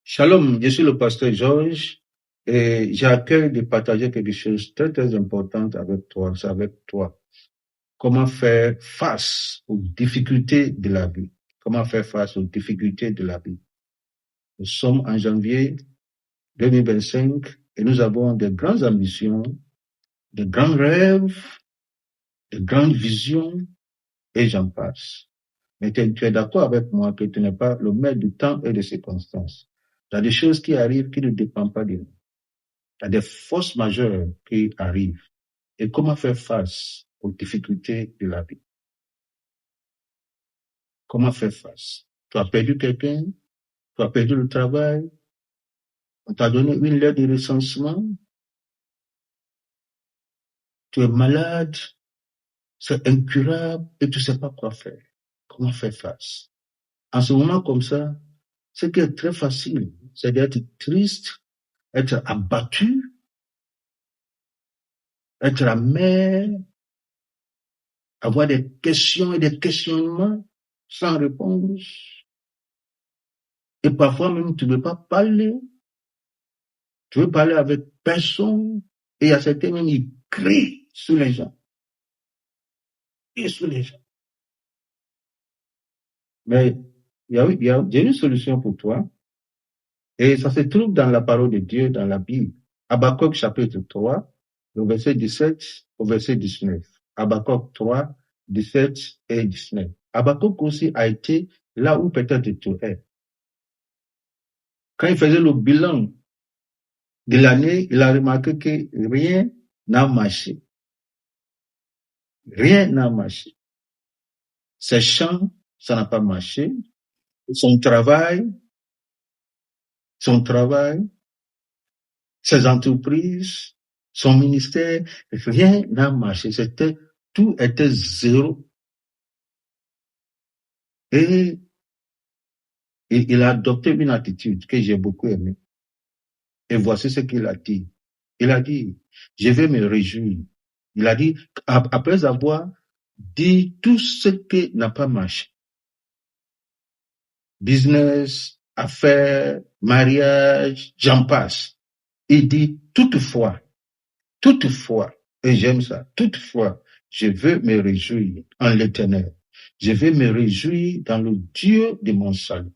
Shalom, je suis le pasteur Georges et j'ai à cœur de partager quelque chose de très importante avec toi. C'est avec toi. Comment faire face aux difficultés de la vie. Comment faire face aux difficultés de la vie. Nous sommes en janvier 2025 et nous avons de grandes ambitions, de grands rêves, de grandes visions et j'en passe. Mais tu es d'accord avec moi que tu n'es pas le maître du temps et des circonstances. Il y a des choses qui arrivent qui ne dépendent pas de nous. Il y a des forces majeures qui arrivent. Et comment faire face aux difficultés de la vie? Comment faire face? Tu as perdu quelqu'un, tu as perdu le travail, on t'a donné une lettre de recensement, tu es malade, c'est incurable et tu ne sais pas quoi faire. Comment faire face? En ce moment comme ça, ce qui est très facile, c'est d'être triste, être abattu, être amer, avoir des questions et des questionnements sans réponse. Et parfois même, tu ne veux pas parler. Tu veux parler avec personne. Et il y a certains même, ils crient sur les gens. Et sur les gens. Mais j'ai une solution pour toi. Et ça se trouve dans la parole de Dieu, dans la Bible. Habakkuk chapitre 3, le verset 17 au verset 19. Habakkuk 3, 17 et 19. Habakkuk aussi a été là où peut-être tu es. Quand il faisait le bilan de l'année, il a remarqué que rien n'a marché. Rien n'a marché. Ses champs, ça n'a pas marché. Son travail, ses entreprises, son ministère, rien n'a marché. Tout était zéro. Et il a adopté une attitude que j'ai beaucoup aimée. Et voici ce qu'il a dit. Il a dit, je vais me réjouir. Il a dit, après avoir dit tout ce qui n'a pas marché, business, affaires, mariage, j'en passe. Il dit, toutefois, et j'aime ça, toutefois, je veux me réjouir en l'Éternel. Je veux me réjouir dans le Dieu de mon salut.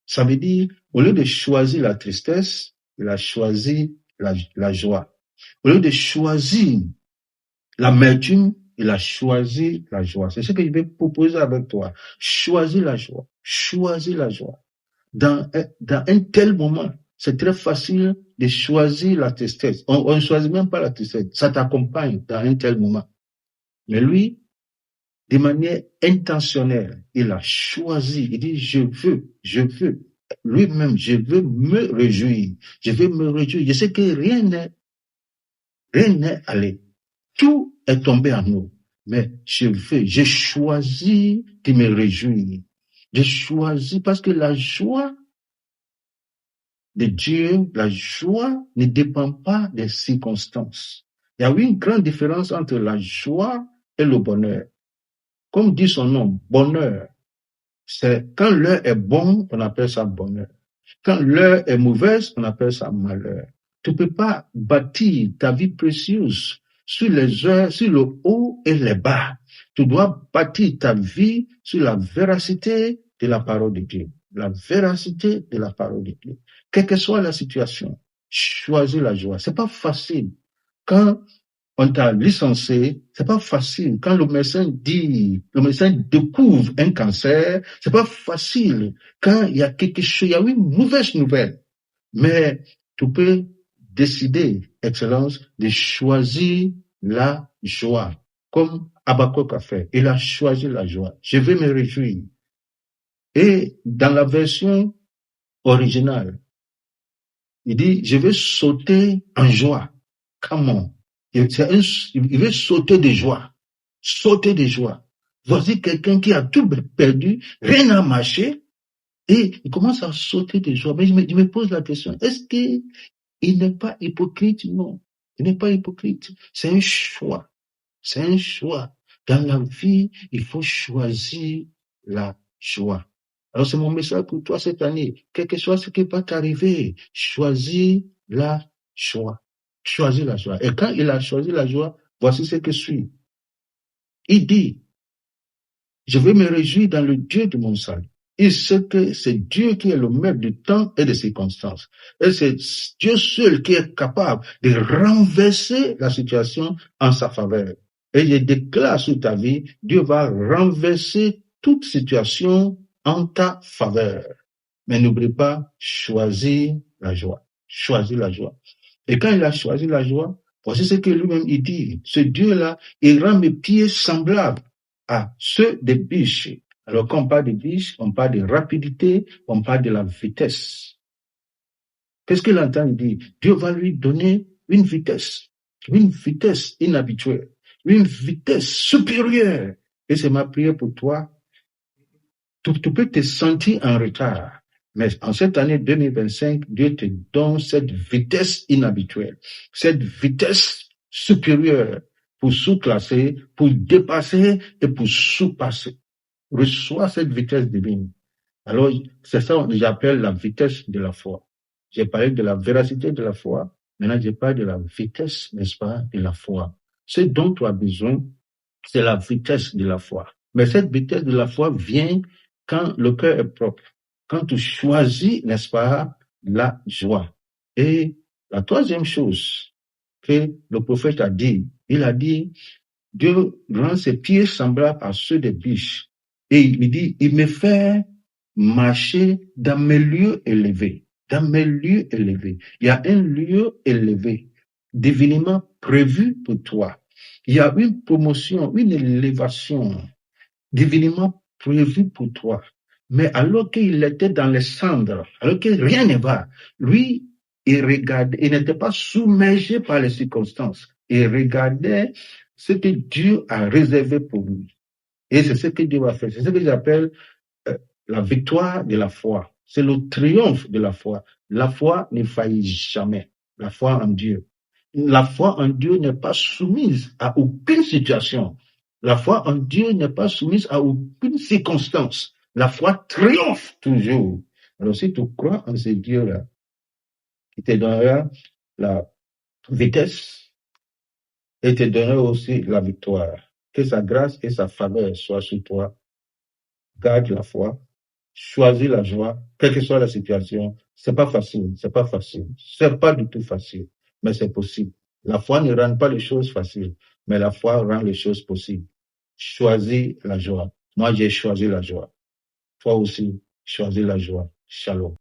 Ça veut dire, au lieu de choisir la tristesse, il a choisi la joie. Au lieu de choisir l'amertume, il a choisi la joie. C'est ce que je vais proposer avec toi. Choisis la joie. Choisis la joie. Dans un tel moment, c'est très facile de choisir la tristesse. On ne choisit même pas la tristesse. Ça t'accompagne dans un tel moment. Mais lui, de manière intentionnelle, il a choisi. Il dit, je veux. Lui-même, je veux me réjouir. Je veux me réjouir. Je sais que rien n'est allé. Tout est tombé en nous. Mais j'ai choisi de me réjouir. J'ai choisi parce que la joie de Dieu, la joie ne dépend pas des circonstances. Il y a une grande différence entre la joie et le bonheur. Comme dit son nom, bonheur, c'est quand l'heure est bon, on appelle ça bonheur. Quand l'heure est mauvaise, on appelle ça malheur. Tu peux pas bâtir ta vie précieuse sur les heures, sur le haut et les bas. Tu dois bâtir ta vie sur la véracité de la parole de Dieu. La véracité de la parole de Dieu. Quelle que soit la situation, choisis la joie. C'est pas facile. Quand on t'a licencié, c'est pas facile. Quand le médecin découvre un cancer, c'est pas facile. Quand il y a quelque chose, il y a une mauvaise nouvelle. Mais tu peux décider, Excellence, de choisir la joie. Comme Habakkuk a fait. Il a choisi la joie. Je vais me réjouir. Et dans la version originale, il dit, je vais sauter en joie. Comment? Il veut sauter de joie. Sauter de joie. Voici quelqu'un qui a tout perdu, rien n'a marché, et il commence à sauter de joie. Mais je me pose la question, est-ce qu'il n'est pas hypocrite? Non, il n'est pas hypocrite. C'est un choix. C'est un choix. Dans la vie, il faut choisir la joie. Alors c'est mon message pour toi cette année. Quel que soit ce qui va t'arriver, choisis la joie. Choisis la joie. Et quand il a choisi la joie, voici ce que suit. Il dit, je vais me réjouir dans le Dieu de mon salut. Il sait que c'est Dieu qui est le maître du temps et des circonstances. Et c'est Dieu seul qui est capable de renverser la situation en sa faveur. Et je déclare sur ta vie, Dieu va renverser toute situation en ta faveur. Mais n'oublie pas, choisir la joie. Choisir la joie. Et quand il a choisi la joie, voici ce que lui-même il dit. Ce Dieu-là, il rend mes pieds semblables à ceux des biches. Alors quand on parle de biches, on parle de rapidité, on parle de la vitesse. Qu'est-ce qu'il entend? Il dit, Dieu va lui donner une vitesse inhabituelle, une vitesse supérieure. Et c'est ma prière pour toi. Tu peux te sentir en retard. Mais en cette année 2025, Dieu te donne cette vitesse inhabituelle, cette vitesse supérieure pour sous-classer, pour dépasser et pour sous-passer. Reçois cette vitesse divine. Alors, c'est ça que j'appelle la vitesse de la foi. J'ai parlé de la véracité de la foi. Maintenant, je parle de la vitesse, n'est-ce pas, de la foi. Ce dont tu as besoin, c'est la vitesse de la foi. Mais cette vitesse de la foi vient quand le cœur est propre, quand tu choisis, n'est-ce pas, la joie. Et la troisième chose que le prophète a dit, il a dit, Dieu rend ses pieds semblables à ceux des biches. Et il dit, il me fait marcher dans mes lieux élevés. Dans mes lieux élevés. Il y a un lieu élevé, divinement prévu pour toi. Il y a une promotion, une élévation divinement prévue pour toi. Mais alors qu'il était dans les cendres, alors que rien ne va, lui, il regardait, il n'était pas submergé par les circonstances. Il regardait ce que Dieu a réservé pour lui. Et c'est ce que Dieu va faire. C'est ce que j'appelle la victoire de la foi. C'est le triomphe de la foi. La foi ne faillit jamais. La foi en Dieu. La foi en Dieu n'est pas soumise à aucune situation. La foi en Dieu n'est pas soumise à aucune circonstance. La foi triomphe toujours. Alors si tu crois en ce Dieu-là, il te donnera la vitesse et te donnera aussi la victoire. Que sa grâce et sa faveur soient sur toi. Garde la foi. Choisis la joie, quelle que soit la situation. C'est pas facile, c'est pas facile. C'est pas du tout facile, mais c'est possible. La foi ne rend pas les choses faciles, mais la foi rend les choses possibles. Choisis la joie. Moi, j'ai choisi la joie. Toi aussi, choisis la joie. Shalom.